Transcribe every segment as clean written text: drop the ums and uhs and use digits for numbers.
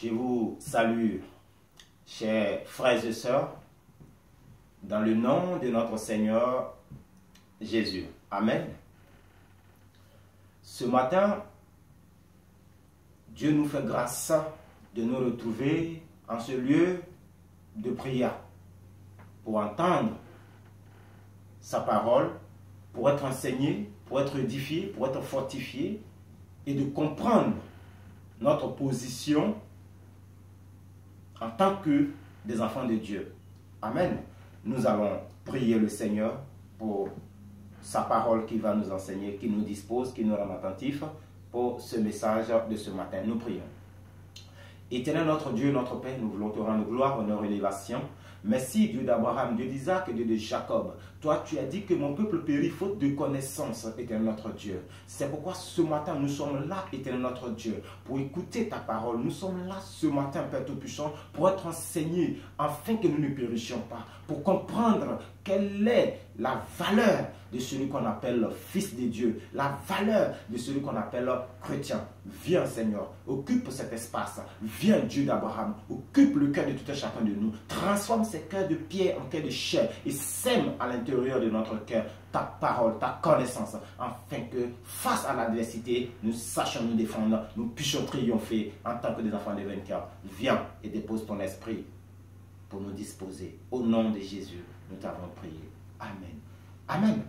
Je vous salue, chers frères et sœurs, dans le nom de notre Seigneur Jésus. Amen. Ce matin, Dieu nous fait grâce de nous retrouver en ce lieu de prière pour entendre sa parole, pour être enseigné, pour être édifié, pour être fortifié et de comprendre notre position en tant que des enfants de Dieu. Amen. Nous allons prier le Seigneur pour sa parole qui va nous enseigner, qui nous dispose, qui nous rend attentifs pour ce message de ce matin. Nous prions. Éternel notre Dieu, notre Père, nous voulons te rendre gloire, honneur et élévation. Merci Dieu d'Abraham, Dieu d'Isaac et Dieu de Jacob. Toi, tu as dit que mon peuple périt faute de connaissance, éternel notre Dieu. C'est pourquoi ce matin, nous sommes là, éternel notre Dieu, pour écouter ta parole. Nous sommes là ce matin, Père Tout-Puissant, pour être enseignés, afin que nous ne périssions pas, pour comprendre quelle est la valeur de celui qu'on appelle fils de Dieu, la valeur de celui qu'on appelle chrétien. Viens Seigneur, occupe cet espace, viens Dieu d'Abraham, occupe le cœur de tout un chacun de nous, transforme ces cœurs de pierre en cœurs de chair et sème à l'intérieur de notre cœur ta parole, ta connaissance, afin que face à l'adversité, nous sachions nous défendre, nous puissions triompher en tant que des enfants de vainqueurs. Viens et dépose ton esprit pour nous disposer. Au nom de Jésus, nous t'avons prié. Amen. Amen.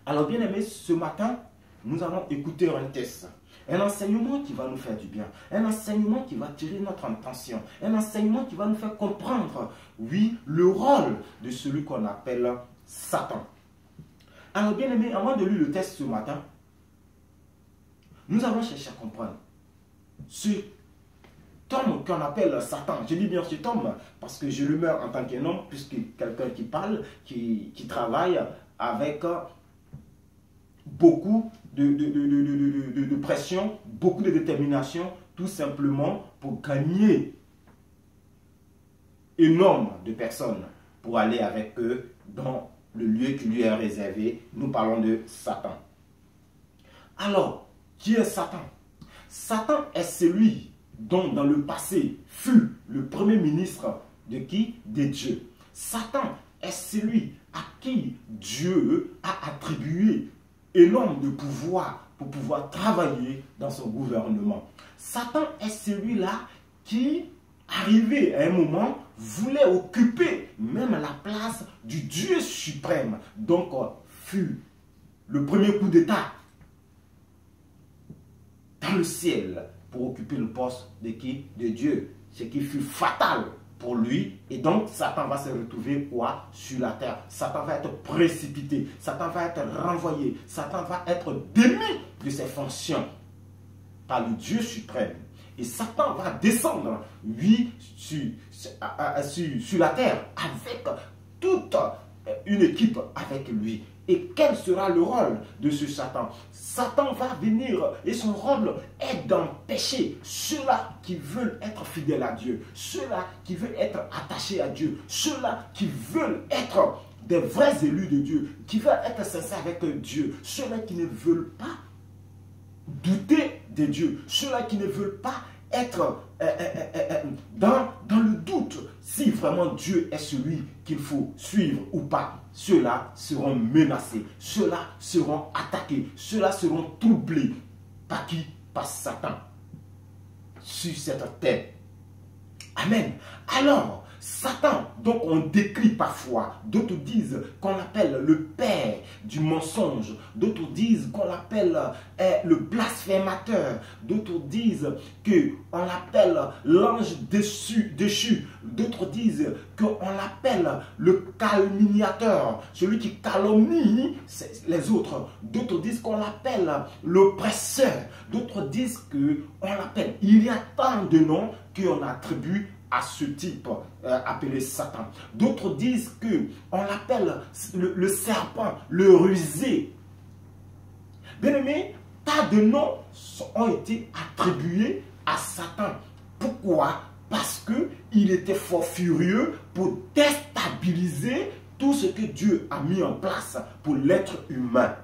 Alors bien aimés, ce matin, nous allons écouter un test. Un enseignement qui va nous faire du bien. Un enseignement qui va tirer notre attention. Un enseignement qui va nous faire comprendre, oui, le rôle de celui qu'on appelle Satan. Alors bien aimés, avant de lire le test ce matin, nous allons chercher à comprendre cet homme qu'on appelle Satan. Je dis bien cet homme parce que je le mets en tant qu'un homme, puisque quelqu'un qui parle, qui travaille avec beaucoup de pression, beaucoup de détermination, tout simplement pour gagner un nombre de personnes pour aller avec eux dans le lieu qui lui est réservé. Nous parlons de Satan. Alors, qui est Satan? Satan est celui dont dans le passé fut le premier ministre de qui? De Dieu. Satan est celui à qui Dieu a attribué énorme de pouvoir pour pouvoir travailler dans son gouvernement. Satan est celui-là qui, arrivé à un moment, voulait occuper même la place du Dieu suprême. Donc, fut le premier coup d'État dans le ciel pour occuper le poste de qui? De Dieu. Ce qui fut fatal pour lui, et donc Satan va se retrouver quoi? Sur la terre. Satan va être précipité, Satan va être renvoyé, Satan va être démis de ses fonctions par le Dieu suprême. Et Satan va descendre, oui, sur la terre avec toute une équipe avec lui. Et quel sera le rôle de ce Satan? Satan va venir et son rôle est d'empêcher ceux-là qui veulent être fidèles à Dieu, ceux-là qui veulent être attachés à Dieu, ceux-là qui veulent être des vrais élus de Dieu, qui veulent être sincères avec Dieu, ceux-là qui ne veulent pas douter de Dieu, ceux-là qui ne veulent pas être dans le doute si vraiment Dieu est celui qu'il faut suivre ou pas. Ceux-là seront menacés, ceux-là seront attaqués, ceux-là seront troublés. Par qui? Par Satan sur cette terre. Amen. Alors, Satan, donc on décrit parfois, d'autres disent qu'on l'appelle le père du mensonge, d'autres disent qu'on l'appelle le blasphémateur, d'autres disent qu'on l'appelle l'ange déchu, d'autres disent qu'on l'appelle le calomniateur, celui qui calomnie les autres, d'autres disent qu'on l'appelle l'oppresseur, d'autres disent qu'on l'appelle. Il y a tant de noms qu'on attribue à ce type appelé Satan. D'autres disent qu'on l'appelle le serpent, le rusé. Bien aimé, tas de noms ont été attribués à Satan. Pourquoi? Parce qu'il était fort furieux pour déstabiliser tout ce que Dieu a mis en place pour l'être humain.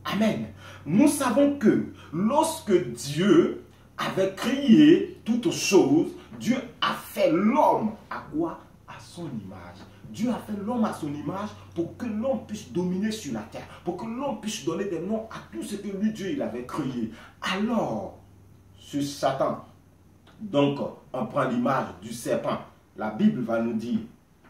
Amen. Nous savons que lorsque Dieu avait créé toutes choses, Dieu a fait l'homme à quoi? À son image. Dieu a fait l'homme à son image pour que l'homme puisse dominer sur la terre, pour que l'homme puisse donner des noms à tout ce que lui, Dieu, il avait créé. Alors, ce Satan, donc, on prend l'image du serpent. La Bible va nous dire,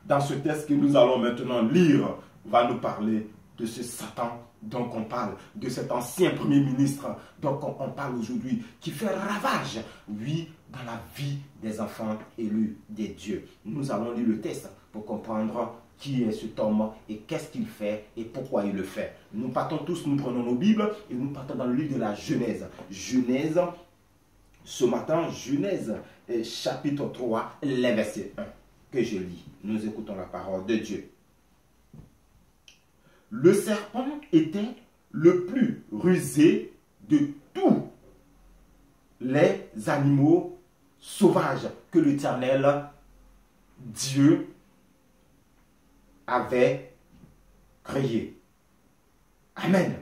dans ce texte que nous allons maintenant lire, va nous parler de ce Satan. Donc on parle de cet ancien premier ministre, donc on parle aujourd'hui, qui fait ravage, oui, dans la vie des enfants élus des dieux. Nous allons lire le texte pour comprendre qui est cet homme et qu'est-ce qu'il fait et pourquoi il le fait. Nous partons tous, nous prenons nos Bibles et nous partons dans le livre de la Genèse. Genèse, ce matin, Genèse chapitre 3, les versets 1 que je lis. Nous écoutons la parole de Dieu. Le serpent était le plus rusé de tous les animaux sauvages que l'Éternel Dieu avait créés. Amen.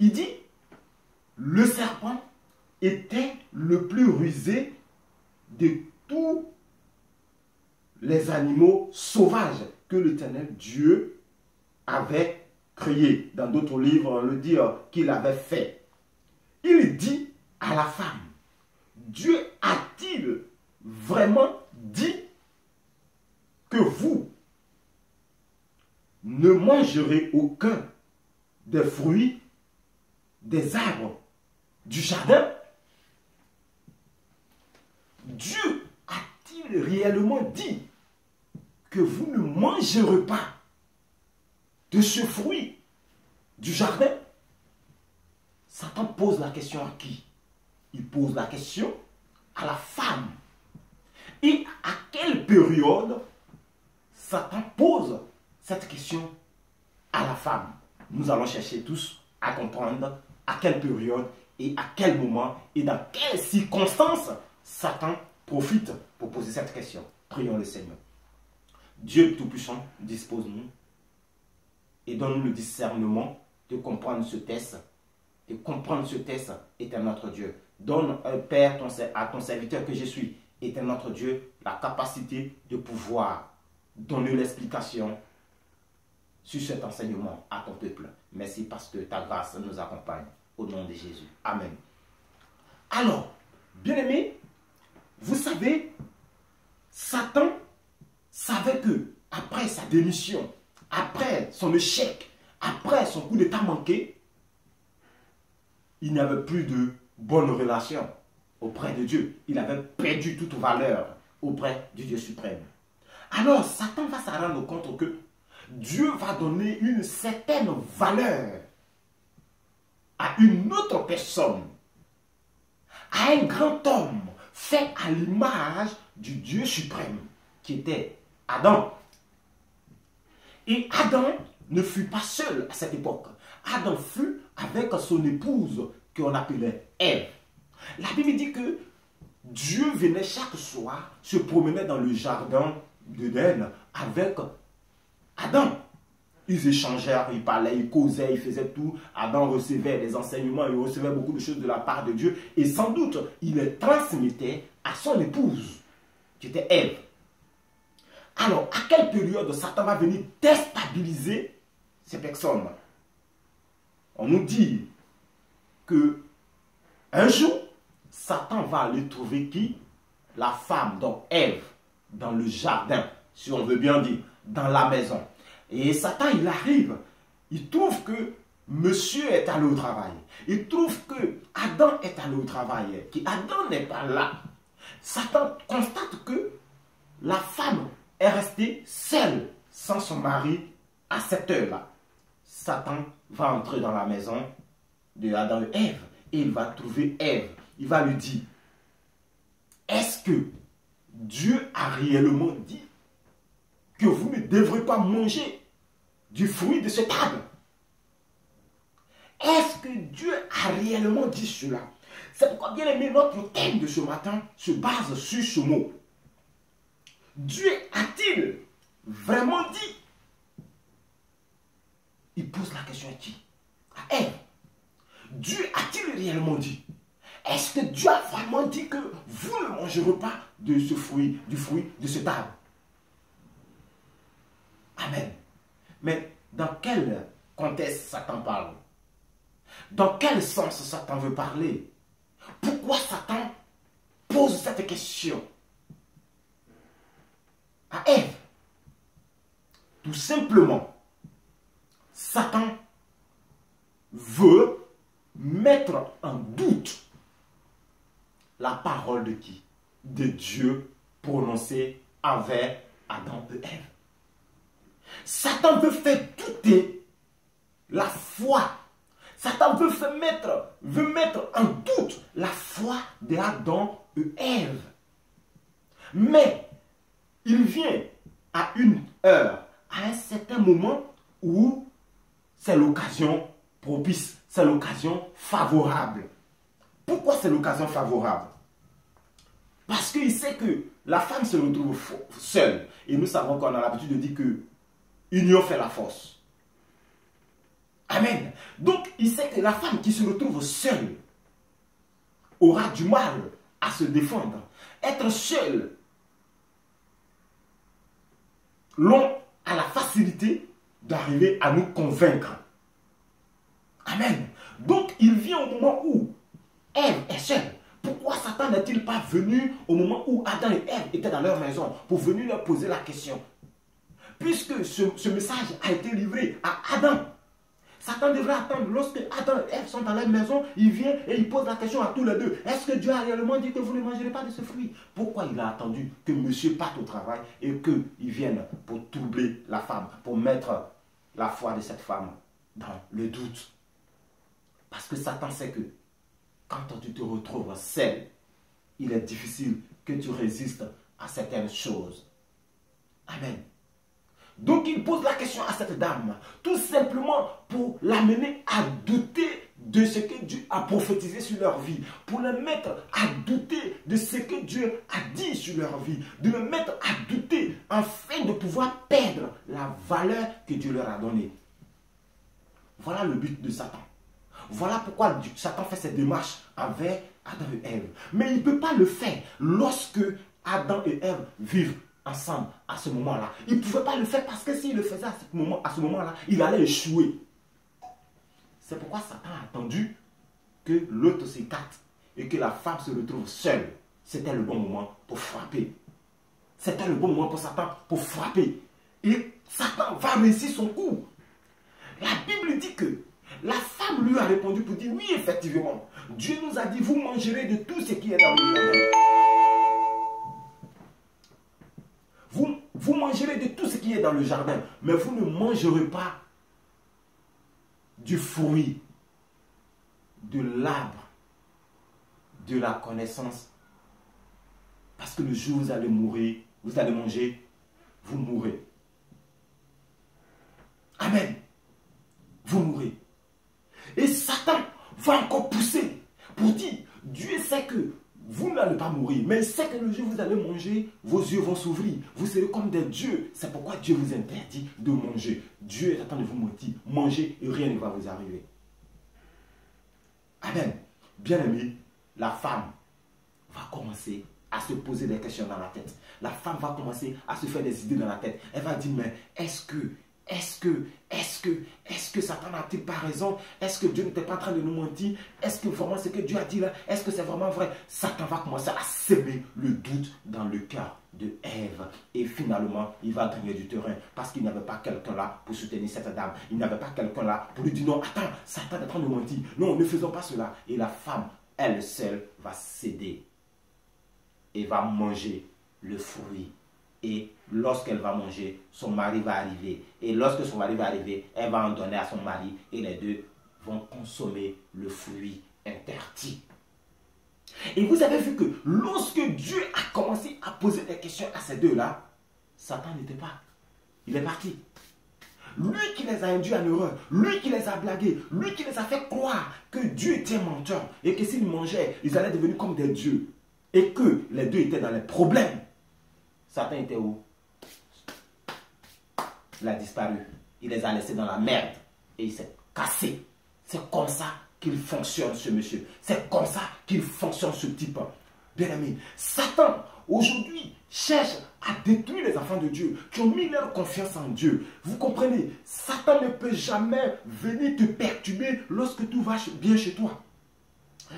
Il dit, le serpent était le plus rusé de tous les animaux sauvages que l'Éternel Dieu avait créés. Dans d'autres livres, on le dit qu'il avait fait. Il dit à la femme, Dieu a-t-il vraiment dit que vous ne mangerez aucun des fruits des arbres du jardin? Dieu a-t-il réellement dit que vous ne mangerez pas de ce fruit du jardin? Satan pose la question à qui? Il pose la question à la femme. Et à quelle période Satan pose cette question à la femme? Nous allons chercher tous à comprendre à quelle période et à quel moment et dans quelles circonstances Satan profite pour poser cette question. Prions le Seigneur. Dieu Tout-Puissant, dispose-nous et donne-nous le discernement de comprendre ce texte. Et comprendre ce texte est notre Dieu. Donne, Père, à ton serviteur que je suis, est notre Dieu, la capacité de pouvoir donner l'explication sur cet enseignement à ton peuple. Merci parce que ta grâce nous accompagne. Au nom de Jésus. Amen. Alors, bien-aimés, vous savez, Satan savait que après sa démission, après son échec, après son coup d'état manqué, il n'y avait plus de bonne relation auprès de Dieu. Il avait perdu toute valeur auprès du Dieu suprême. Alors, Satan va se rendre compte que Dieu va donner une certaine valeur à une autre personne, à un grand homme fait à l'image du Dieu suprême, qui était Adam. Et Adam ne fut pas seul à cette époque. Adam fut avec son épouse qu'on appelait Ève. La Bible dit que Dieu venait chaque soir, se promenait dans le jardin d'Éden avec Adam. Ils échangèrent, ils parlaient, ils causaient, ils faisaient tout. Adam recevait des enseignements, il recevait beaucoup de choses de la part de Dieu. Et sans doute, il les transmettait à son épouse, qui était Ève. Alors, à quelle période Satan va venir déstabiliser ces personnes? On nous dit que un jour, Satan va aller trouver qui? La femme, donc Ève, dans le jardin, si on veut bien dire, dans la maison. Et Satan, il arrive, il trouve que monsieur est allé au travail. Il trouve que Adam est allé au travail, qu'Adam n'est pas là. Satan constate que la femme est restée seule, sans son mari, à cette heure-là. Satan va entrer dans la maison de Adam et Ève, et il va trouver Ève. Il va lui dire, est-ce que Dieu a réellement dit que vous ne devrez pas manger du fruit de cet arbre? Est-ce que Dieu a réellement dit cela? C'est pourquoi, bien aimé, notre thème de ce matin se base sur ce mot. Dieu a-t-il vraiment dit? Il pose la question à qui? À Ève. Dieu a-t-il réellement dit? Est-ce que Dieu a vraiment dit que vous ne mangerez pas de ce fruit, du fruit de cet arbre? Amen. Mais dans quel contexte Satan parle? Dans quel sens Satan veut parler? Pourquoi Satan pose cette question à Ève? Tout simplement, Satan veut mettre en doute la parole de qui? De Dieu prononcée envers Adam et Ève. Satan veut faire douter la foi. Satan veut mettre en doute la foi d'Adam et Ève. Mais il vient à une heure, à un certain moment où c'est l'occasion propice, c'est l'occasion favorable. Pourquoi c'est l'occasion favorable? Parce qu'il sait que la femme se retrouve seule. Et nous savons qu'on a l'habitude de dire que union fait la force. Amen. Donc, il sait que la femme qui se retrouve seule aura du mal à se défendre. Être seule, l'homme a la facilité d'arriver à nous convaincre. Amen. Donc, il vient au moment où Ève est seule. Pourquoi Satan n'est-il pas venu au moment où Adam et Ève étaient dans leur maison pour venir leur poser la question? Puisque ce message a été livré à Adam. Satan devrait attendre lorsque Adam et Ève sont dans leur maison, il vient et il pose la question à tous les deux. Est-ce que Dieu a réellement dit que vous ne mangerez pas de ce fruit? Pourquoi il a attendu que monsieur parte au travail et qu'il vienne pour troubler la femme, pour mettre la foi de cette femme dans le doute? Parce que Satan sait que quand tu te retrouves seul, il est difficile que tu résistes à certaines choses. Amen. Donc il pose la question à cette dame, tout simplement pour l'amener à douter de ce que Dieu a prophétisé sur leur vie, pour les mettre à douter de ce que Dieu a dit sur leur vie, de les mettre à douter afin de pouvoir perdre la valeur que Dieu leur a donnée. Voilà le but de Satan. Voilà pourquoi Satan fait cette démarche avec Adam et Ève. Mais il ne peut pas le faire lorsque Adam et Ève vivent ensemble à ce moment-là. Il ne pouvait pas le faire parce que s'il le faisait à ce moment-là, il allait échouer. C'est pourquoi Satan a attendu que l'autre s'écarte et que la femme se retrouve seule. C'était le bon moment pour frapper. C'était le bon moment pour Satan pour frapper. Et Satan va réussir son coup. La Bible dit que la femme lui a répondu pour dire, oui, effectivement, Dieu nous a dit, vous mangerez de tout ce qui est dans le jardin. Vous mangerez de tout ce qui est dans le jardin, mais vous ne mangerez pas du fruit de l'arbre de la connaissance. Parce que le jour où vous allez mourir, vous allez manger, vous mourrez. Amen. Vous mourrez. Et Satan va encore pousser pour dire, Dieu sait que vous n'allez pas mourir, mais il sait que le jour où vous allez manger, vos yeux vont s'ouvrir. Vous serez comme des dieux. C'est pourquoi Dieu vous interdit de manger. Dieu est en train de vous mentir. Mangez et rien ne va vous arriver. Amen. Bien-aimé, la femme va commencer à se poser des questions dans la tête. La femme va commencer à se faire des idées dans la tête. Elle va dire, mais est-ce que Satan n'a-t-il pas raison? Est-ce que Dieu n'était pas en train de nous mentir? Est-ce que vraiment ce que Dieu a dit là, est-ce que c'est vraiment vrai? Satan va commencer à semer le doute dans le cœur de Ève. Et finalement, il va gagner du terrain parce qu'il n'y avait pas quelqu'un là pour soutenir cette dame. Il n'y avait pas quelqu'un là pour lui dire non, attends, Satan est en train de mentir. Non, ne faisons pas cela. Et la femme, elle seule, va céder et va manger le fruit. Et lorsqu'elle va manger, son mari va arriver. Et lorsque son mari va arriver, elle va en donner à son mari. Et les deux vont consommer le fruit interdit. Et vous avez vu que lorsque Dieu a commencé à poser des questions à ces deux-là, Satan n'était pas. Il est parti. Lui qui les a induits en erreur, lui qui les a blagués, lui qui les a fait croire que Dieu était menteur et que s'ils mangeaient, ils allaient devenir comme des dieux. Et que les deux étaient dans les problèmes. Satan était où? Il a disparu. Il les a laissés dans la merde. Et il s'est cassé. C'est comme ça qu'il fonctionne, ce monsieur. C'est comme ça qu'il fonctionne, ce type. Bien aimé, Satan, aujourd'hui, cherche à détruire les enfants de Dieu qui ont mis leur confiance en Dieu. Vous comprenez? Satan ne peut jamais venir te perturber lorsque tout va bien chez toi.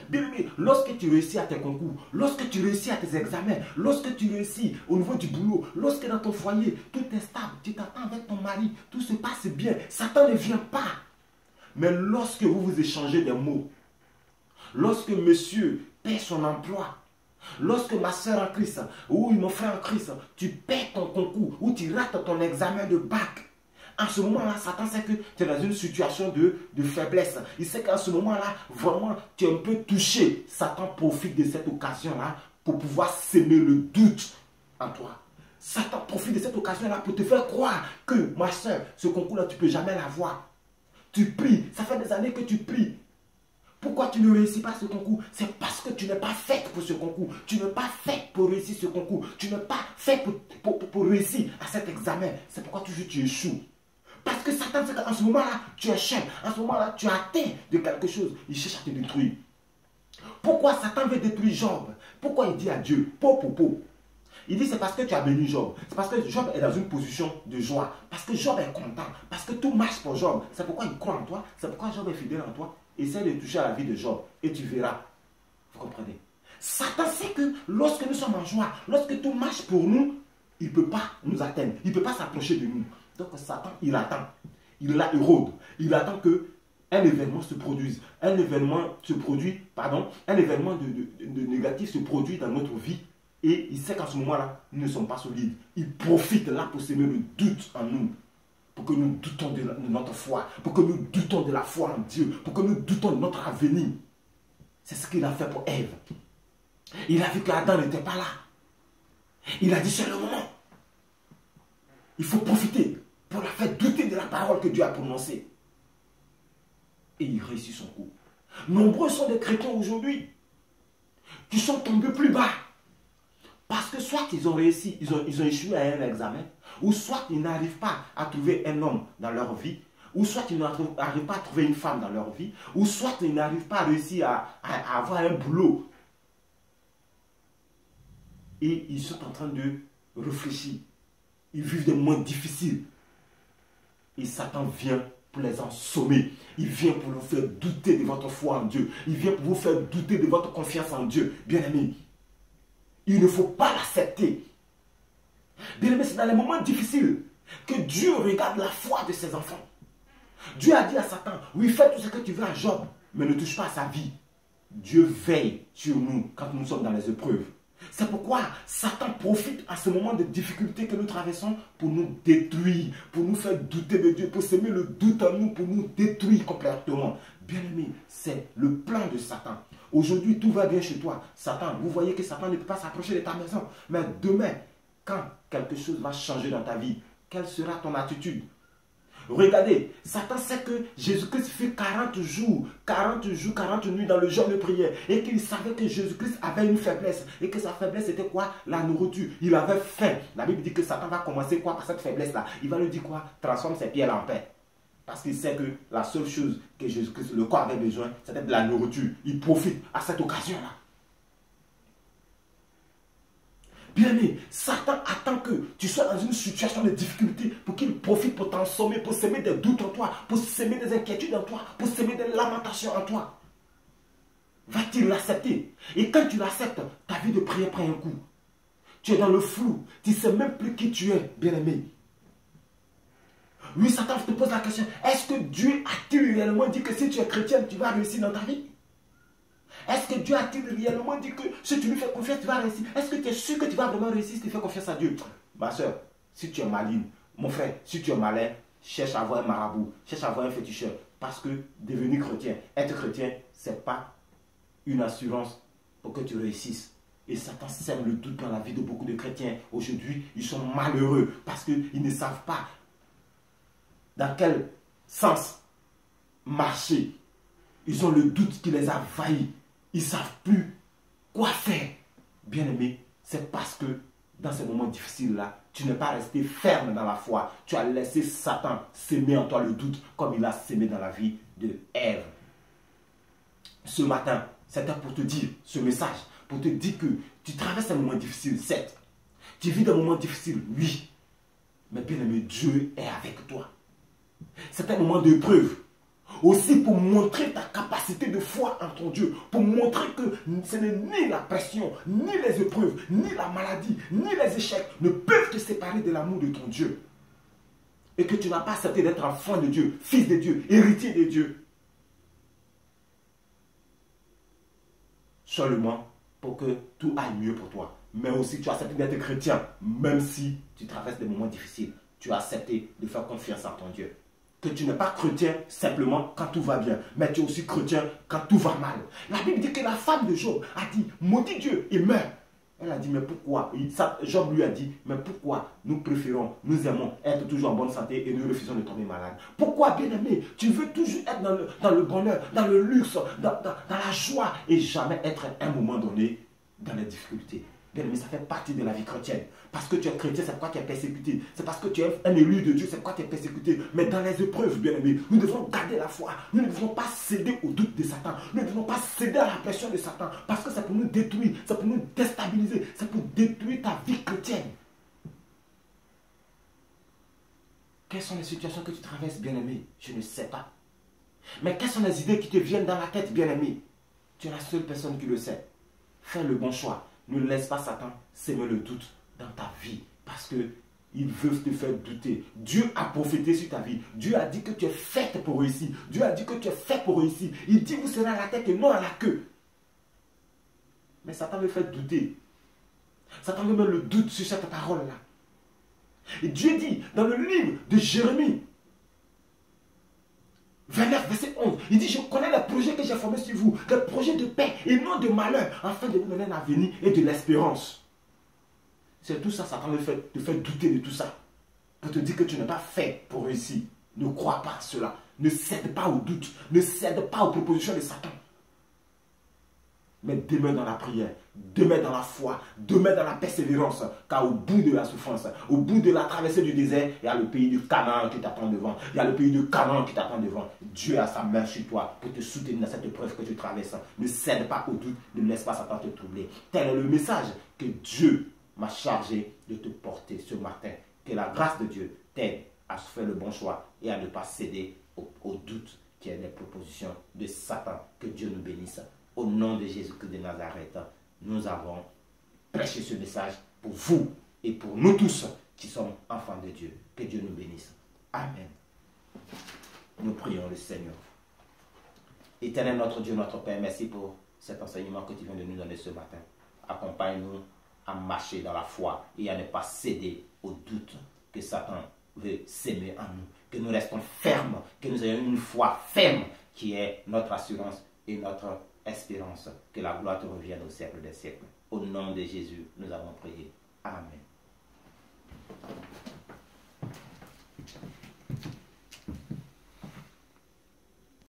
Bien aimé, lorsque tu réussis à tes concours, lorsque tu réussis à tes examens, lorsque tu réussis au niveau du boulot, lorsque dans ton foyer, tout est stable, tu t'attends avec ton mari, tout se passe bien, Satan ne vient pas. Mais lorsque vous vous échangez des mots, lorsque monsieur perd son emploi, lorsque ma soeur en Christ ou mon frère en Christ, tu perds ton concours ou tu rates ton examen de bac, en ce moment-là, Satan sait que tu es dans une situation de faiblesse. Il sait qu'en ce moment-là, vraiment, tu es un peu touché. Satan profite de cette occasion-là pour pouvoir s'aimer le doute en toi. Satan profite de cette occasion-là pour te faire croire que, ma soeur, ce concours-là, tu ne peux jamais l'avoir. Tu pries, ça fait des années que tu pries. Pourquoi tu ne réussis pas ce concours? C'est parce que tu n'es pas faite pour ce concours. Tu n'es pas faite pour réussir ce concours. Tu n'es pas faite pour réussir à cet examen. C'est pourquoi toujours tu échoues. Parce que Satan sait qu'en ce moment-là, tu es cher. En ce moment-là, tu as atteint de quelque chose. Il cherche à te détruire. Pourquoi Satan veut détruire Job? Pourquoi il dit à Dieu, po. Il dit c'est parce que tu as béni Job. C'est parce que Job est dans une position de joie. Parce que Job est content. Parce que tout marche pour Job. C'est pourquoi il croit en toi. C'est pourquoi Job est fidèle en toi. Essaie de toucher à la vie de Job. Et tu verras. Vous comprenez? Satan sait que lorsque nous sommes en joie, lorsque tout marche pour nous, il ne peut pas nous atteindre. Il ne peut pas s'approcher de nous. Donc Satan, il attend. Il la érode. Il attend que un événement se produise. Un événement de négatif se produit dans notre vie. Et il sait qu'en ce moment-là, nous ne sommes pas solides. Il profite là pour semer le doute en nous. Pour que nous doutons de notre foi. Pour que nous doutons de la foi en Dieu. Pour que nous doutons de notre avenir. C'est ce qu'il a fait pour Ève. Il a vu qu'Adam n'était pas là. Il a dit c'est le moment. Il faut profiter pour la faire douter de la parole que Dieu a prononcée. Et il réussit son coup. Nombreux sont des chrétiens aujourd'hui qui sont tombés plus bas. Parce que soit ils ont réussi, ils ont échoué à un examen, ou soit ils n'arrivent pas à trouver un homme dans leur vie, ou soit ils n'arrivent pas à trouver une femme dans leur vie, ou soit ils n'arrivent pas à réussir à avoir un boulot. Et ils sont en train de réfléchir. Ils vivent des moments difficiles. Et Satan vient pour les ensommer. Il vient pour vous faire douter de votre foi en Dieu. Il vient pour vous faire douter de votre confiance en Dieu. Bien-aimé, il ne faut pas l'accepter. Bien-aimé, c'est dans les moments difficiles que Dieu regarde la foi de ses enfants. Dieu a dit à Satan, oui, fais tout ce que tu veux à Job, mais ne touche pas à sa vie. Dieu veille sur nous quand nous sommes dans les épreuves. C'est pourquoi Satan profite à ce moment de difficulté que nous traversons pour nous détruire, pour nous faire douter de Dieu, pour semer le doute en nous, pour nous détruire complètement. Bien-aimé, c'est le plan de Satan. Aujourd'hui, tout va bien chez toi. Satan, vous voyez que Satan ne peut pas s'approcher de ta maison. Mais demain, quand quelque chose va changer dans ta vie, quelle sera ton attitude? Regardez, Satan sait que Jésus-Christ fait 40 jours, 40 nuits dans le jeûne de prière. Et qu'il savait que Jésus-Christ avait une faiblesse. Et que sa faiblesse était quoi? La nourriture. Il avait faim. La Bible dit que Satan va commencer quoi par cette faiblesse-là? Il va lui dire quoi? Transforme ses pierres en pain. Parce qu'il sait que la seule chose que Jésus-Christ, le corps avait besoin, c'était de la nourriture. Il profite à cette occasion-là. Bien-aimé, Satan attend que tu sois dans une situation de difficulté pour qu'il profite pour t'ensommer, pour semer des doutes en toi, pour semer des inquiétudes en toi, pour semer des lamentations en toi. Va-t-il l'accepter? Et quand tu l'acceptes, ta vie de prière prend un coup. Tu es dans le flou. Tu ne sais même plus qui tu es, bien-aimé. Oui, Satan te pose la question. Est-ce que Dieu a-t-il réellement dit que si tu es chrétien, tu vas réussir dans ta vie? Est-ce que Dieu a-t-il réellement dit que si tu lui fais confiance, tu vas réussir? Est-ce que tu es sûr que tu vas vraiment réussir si tu fais confiance à Dieu? Ma soeur, si tu es maligne, mon frère, si tu es malin, cherche à avoir un marabout, cherche à avoir un féticheur. Parce que devenir chrétien, être chrétien, ce n'est pas une assurance pour que tu réussisses. Et Satan sème le doute dans la vie de beaucoup de chrétiens. Aujourd'hui, ils sont malheureux parce qu'ils ne savent pas dans quel sens marcher. Ils ont le doute qui les a envahis. Ils ne savent plus quoi faire. Bien-aimé, c'est parce que dans ces moments difficiles-là, tu n'es pas resté ferme dans la foi. Tu as laissé Satan s'aimer en toi le doute comme il a sémé dans la vie de Ève. ce matin, c'était pour te dire ce message, pour te dire que tu traverses un moment difficile, certes. Tu vis des moments difficiles, oui. Mais bien aimé, Dieu est avec toi. C'est un moment d'épreuve. Aussi pour montrer ta capacité de foi en ton Dieu. Pour montrer que ce n'est ni la pression, ni les épreuves, ni la maladie, ni les échecs ne peuvent te séparer de l'amour de ton Dieu. Et que tu n'as pas accepté d'être enfant de Dieu, fils de Dieu, héritier de Dieu. Seulement pour que tout aille mieux pour toi. Mais aussi tu as accepté d'être chrétien, même si tu traverses des moments difficiles. Tu as accepté de faire confiance en ton Dieu. Que tu n'es pas chrétien simplement quand tout va bien, mais tu es aussi chrétien quand tout va mal. La Bible dit que la femme de Job a dit, maudit Dieu et meurt. Elle a dit, mais pourquoi? Job lui a dit, mais pourquoi nous préférons, nous aimons être toujours en bonne santé et nous refusons de tomber malade? Pourquoi, bien-aimé, tu veux toujours être dans le bonheur, dans le luxe, dans la joie et jamais être à un moment donné dans les difficultés? Bien-aimé, ça fait partie de la vie chrétienne. Parce que tu es chrétien, c'est pourquoi tu es persécuté. C'est parce que tu es un élu de Dieu, c'est pourquoi tu es persécuté. Mais dans les épreuves, bien-aimé, nous devons garder la foi. Nous ne devons pas céder au doute de Satan. Nous ne devons pas céder à la pression de Satan. Parce que c'est pour nous détruire, c'est pour nous déstabiliser, c'est pour détruire ta vie chrétienne. Quelles sont les situations que tu traverses, bien-aimé? Je ne sais pas. Mais quelles sont les idées qui te viennent dans la tête, bien-aimé? Tu es la seule personne qui le sait. Fais le bon choix. Ne laisse pas Satan s'aimer le doute dans ta vie. Parce qu'il veut te faire douter. Dieu a prophété sur ta vie. Dieu a dit que tu es faite pour réussir. Dieu a dit que tu es fait pour réussir. Il dit que vous serez à la tête et non à la queue. Mais Satan veut faire douter. Satan veut mettre le doute sur cette parole-là. Et Dieu dit dans le livre de Jérémie, 29, verset 11, il dit, je connais les projets que j'ai formés sur vous, des projets de paix et non de malheur, afin de vous donner un avenir et de l'espérance. C'est tout ça, Satan veut te faire douter de tout ça. Pour te dire que tu n'es pas fait pour réussir. Ne crois pas à cela. Ne cède pas au doute. Ne cède pas aux propositions de Satan. Mais demeure dans la prière, demeure dans la foi, demeure dans la persévérance. Car au bout de la souffrance, au bout de la traversée du désert, il y a le pays de Canaan qui t'attend devant. Il y a le pays de Canaan qui t'attend devant. Dieu a sa main sur toi pour te soutenir dans cette épreuve que tu traverses. Ne cède pas au doute, ne laisse pas Satan te troubler. Tel est le message que Dieu m'a chargé de te porter ce matin. Que la grâce de Dieu t'aide à faire le bon choix et à ne pas céder au doute qui est les propositions de Satan. Que Dieu nous bénisse. Au nom de Jésus-Christ de Nazareth, nous avons prêché ce message pour vous et pour nous tous qui sommes enfants de Dieu. Que Dieu nous bénisse. Amen. Nous prions le Seigneur. Éternel notre Dieu, notre Père, merci pour cet enseignement que tu viens de nous donner ce matin. Accompagne-nous à marcher dans la foi et à ne pas céder au doute que Satan veut s'aimer en nous. Que nous restons fermes, que nous ayons une foi ferme qui est notre assurance et notre espérance. Que la gloire te revienne au siècle des siècles. Au nom de Jésus, nous avons prié. Amen.